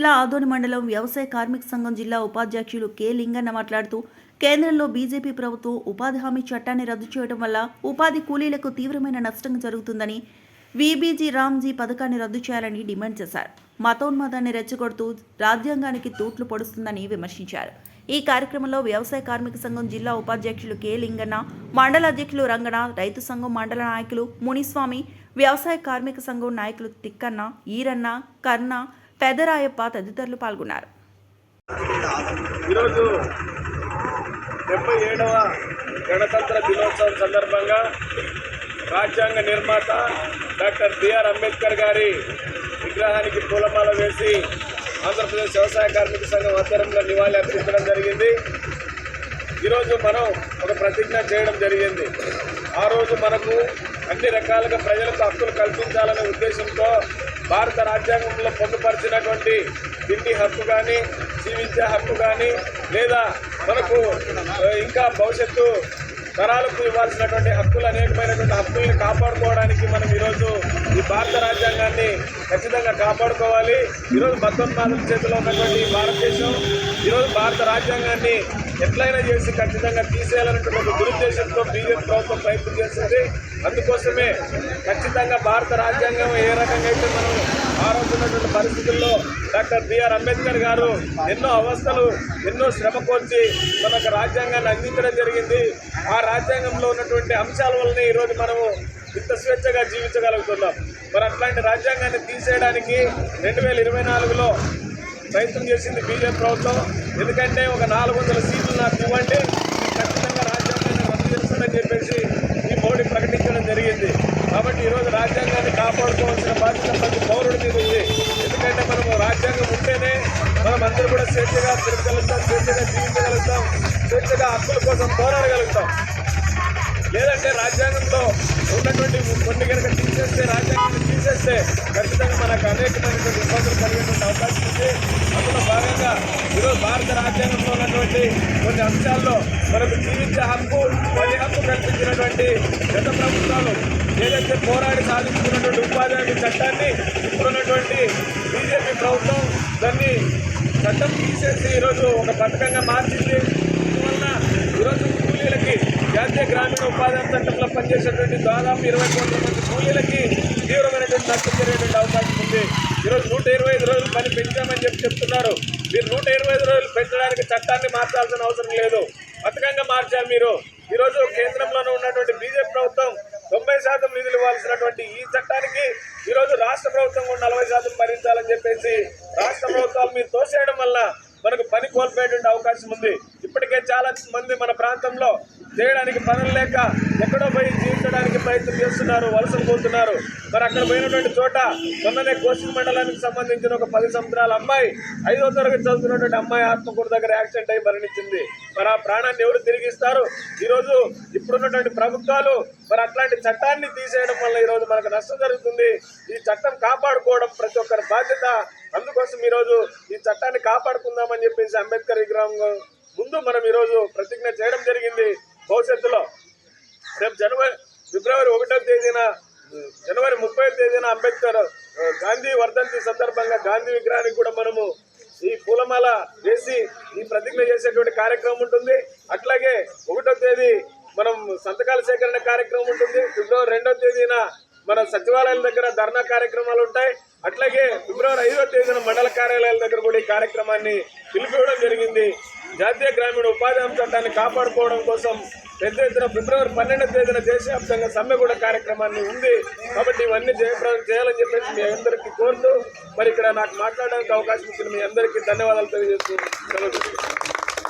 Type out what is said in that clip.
జిల్లా ఆదోని మండలం వ్యవసాయ కార్మిక సంఘం జిల్లా ఉపాధ్యక్షులు కె లింగన్న మాట్లాడుతూ కేంద్రంలో బీజేపీ ప్రభుత్వం ఉపాధి హామీ చట్టాన్ని రద్దు చేయడం వల్ల ఉపాధి కూలీలకు తీవ్రమైన నష్టం జరుగుతుందని వీబీజీ రామ్జీ పథకాన్ని రద్దు చేయాలని డిమాండ్ చేశారు. మతోన్మాదాన్ని రెచ్చగొడుతూ రాజ్యాంగానికి తూట్లు పొడుస్తుందని విమర్శించారు. ఈ కార్యక్రమంలో వ్యవసాయ కార్మిక సంఘం జిల్లా ఉపాధ్యక్షులు కె లింగన్న, మండల అధ్యక్షులు రంగణ, రైతు సంఘం మండల నాయకులు మునిస్వామి, వ్యవసాయ కార్మిక సంఘం నాయకులు తిక్కన్న, ఈరన్న, కర్ణ, పెదరాయప్ప తదితరులు పాల్గొన్నారు. ఈరోజు 77వ గణతంత్ర దినోత్సవం సందర్భంగా రాజ్యాంగ నిర్మాత డాక్టర్ బిఆర్ అంబేద్కర్ గారి విగ్రహానికి పూలమాల వేసి ఆంధ్రప్రదేశ్ వ్యవసాయ కార్మిక సంఘం ఆధ్వర్యంలో నివాళి అర్పించడం జరిగింది. ఈరోజు మనం ఒక ప్రతిజ్ఞ చేయడం జరిగింది. ఆ రోజు మనకు అన్ని రకాలుగా ప్రజలకు హక్కులు కల్పించాలనే ఉద్దేశంతో భారత రాజ్యాంగంలో పొందుపరిచినటువంటి తిండి హక్కు కానీ, జీవించే హక్కు కానీ, లేదా మనకు ఇంకా భవిష్యత్తు తరాలకు ఇవ్వాల్సినటువంటి హక్కులు, అనేకమైనటువంటి హక్కుల్ని కాపాడుకోవడానికి మనం ఈరోజు ఈ భారత రాజ్యాంగాన్ని ఖచ్చితంగా కాపాడుకోవాలి. ఈరోజు మతోన్మాదుల చేతిలో ఉన్నటువంటి భారతదేశం ఈరోజు భారత రాజ్యాంగాన్ని ఎట్లయినా చేసి ఖచ్చితంగా తీసేయాలన్నటువంటి ఒక దురుద్దేశంతో బీజేపీ ప్రభుత్వం ప్రయత్నం చేస్తుంది. అందుకోసమే ఖచ్చితంగా భారత రాజ్యాంగం ఏ రకంగా అయితే మనం ఆ రోజు ఉన్నటువంటి పరిస్థితుల్లో డాక్టర్ బిఆర్ అంబేద్కర్ గారు ఎన్నో అవస్థలు, ఎన్నో శ్రమ కోర్చి మనకు రాజ్యాంగాన్ని అందించడం జరిగింది. ఆ రాజ్యాంగంలో ఉన్నటువంటి అంశాల వల్లనే ఈరోజు మనము ఇంత స్వేచ్ఛగా జీవించగలుగుతున్నాం. మరి అట్లాంటి రాజ్యాంగాన్ని తీసేయడానికి 2024లో ప్రయత్నం చేసింది బీజేపీ ప్రభుత్వం. ఎందుకంటే ఒక 400 సీట్లు నాకు ఇవ్వండి, ఖచ్చితంగా రాజ్యాంగాన్ని రద్దు చేస్తానని చెప్పేసి ఈ మోడీ ప్రకటించడం జరిగింది. కాబట్టి ఈరోజు రాజ్యాంగాన్ని కాపాడుకోవాల్సిన బాధ్యత ప్రతి పౌరుడి మీద ఉంది. ఎందుకంటే మనము రాజ్యాంగం ఉంటేనే మనం అందరూ కూడా స్వేచ్ఛగా తిరగలుగుతాం, స్వేచ్ఛగా జీవించగలుగుతాం, స్వేచ్ఛగా హక్కుల కోసం పోరాడగలుగుతాం. లేదంటే రాజ్యాంగంలో ఉన్నటువంటి కొన్ని కనుక తీసేస్తే, రాజ్యాంగాన్ని తీసేస్తే ఖచ్చితంగా మనకు అనేకమైనటువంటి ఇబ్బందులు కలిగేటువంటి అవకాశం ఉంది. అందులో భాగంగా ఈరోజు భారత రాజ్యాంగంలో ఉన్నటువంటి కొన్ని అంశాల్లో మనకు జీవించే హక్కు, పని హక్కు కల్పించినటువంటి గత ప్రభుత్వాలు ఏదైతే పోరాడి సాధించుకున్నటువంటి ఉపాధి హామీ చట్టాన్ని ఇప్పుడున్నటువంటి బీజేపీ ప్రభుత్వం దాన్ని చట్టం తీసేసి ఈరోజు ఒక పథకంగా మార్చింది. అందువలన ఈరోజు కూలీలకి జాతీయ గ్రామీణ ఉపాధి హామీ చట్టంలో పనిచేసేటువంటి దాదాపు 20 కోట్ల మంది కూలీలకి తీవ్రమైనటువంటి నష్టం జరిగేటువంటి అవకాశం ఉంది. ఈరోజు 125 రోజులు పని పెంచామని చెప్తున్నారు. మీరు 125 రోజులు పెంచడానికి చట్టాన్ని మార్చాల్సిన అవసరం లేదు, పథకంగా మార్చారు మీరు. ఈరోజు కేంద్రంలోనే ఉన్నటువంటి బీజేపీ ప్రభుత్వం 90% నిధులు ఇవ్వాల్సినటువంటి ఈ చట్టానికి ఈరోజు రాష్ట్ర ప్రభుత్వం కూడా 40% భరించాలని చెప్పేసి రాష్ట్ర ప్రభుత్వాలు మీరు తోసేయడం వల్ల మనకు పని కోల్పోయేటువంటి అవకాశం ఉంది. ఇప్పటికే చాలా మంది మన ప్రాంతంలో చేయడానికి పనులు లేక ఎక్కడో పోయి జీవించడానికి ప్రయత్నం చేస్తున్నారు, వలసలు పోతున్నారు. మరి అక్కడ పోయినటువంటి చోట మొన్ననే కోసిక మండలానికి సంబంధించిన ఒక 10 సంవత్సరాల అమ్మాయి, 5వ తరగతి చదువుతున్నటువంటి అమ్మాయి ఆత్మకూరు దగ్గర యాక్సిడెంట్ అయి మరణించింది. మరి ఆ ప్రాణాన్ని ఎవరు తిరిగిస్తారు? ఈరోజు ఇప్పుడున్నటువంటి ప్రభుత్వాలు మరి అట్లాంటి చట్టాన్ని తీసేయడం వల్ల ఈరోజు మనకు నష్టం జరుగుతుంది. ఈ చట్టం కాపాడుకోవడం ప్రతి ఒక్కరి బాధ్యత. అందుకోసం ఈరోజు ఈ చట్టాన్ని కాపాడుకుందామని చెప్పేసి అంబేద్కర్ విగ్రహం ముందు మనం ఈరోజు ప్రతిజ్ఞ చేయడం జరిగింది. భవిష్యత్తులో రేపు ఫిబ్రవరి 1వ తేదీన, జనవరి 30వ తేదీన అంబేద్కర్ గాంధీ వర్ధంతి సందర్భంగా గాంధీ విగ్రహానికి కూడా మనము ఈ పూలమాల వేసి ఈ ప్రతిజ్ఞ చేసేటువంటి కార్యక్రమం ఉంటుంది. అట్లాగే 1వ తేదీ మనం సంతకాల సేకరణ కార్యక్రమం ఉంటుంది. ఫిబ్రవరి 2వ తేదీన మన సచివాలయాల దగ్గర ధర్నా కార్యక్రమాలు ఉంటాయి. అట్లాగే ఫిబ్రవరి 5వ తేదీన మండల కార్యాలయాల దగ్గర కూడా ఈ కార్యక్రమాన్ని పిలిపివ్వడం జరిగింది. జాతీయ గ్రామీణ ఉపాధి హామీ చట్టాన్ని కాపాడుకోవడం కోసం పెద్ద ఎత్తున ఫిబ్రవరి 12వ తేదీన దేశవ్యాప్తంగా సమ్మె కూడా కార్యక్రమాన్ని ఉంది. కాబట్టి ఇవన్నీ జయప్రదం చేయాలని చెప్పేసి మీ అందరికీ కోరుతూ మరి ఇక్కడ నాకు మాట్లాడడానికి అవకాశం ఇచ్చిన మీ అందరికీ ధన్యవాదాలు తెలియజేస్తూ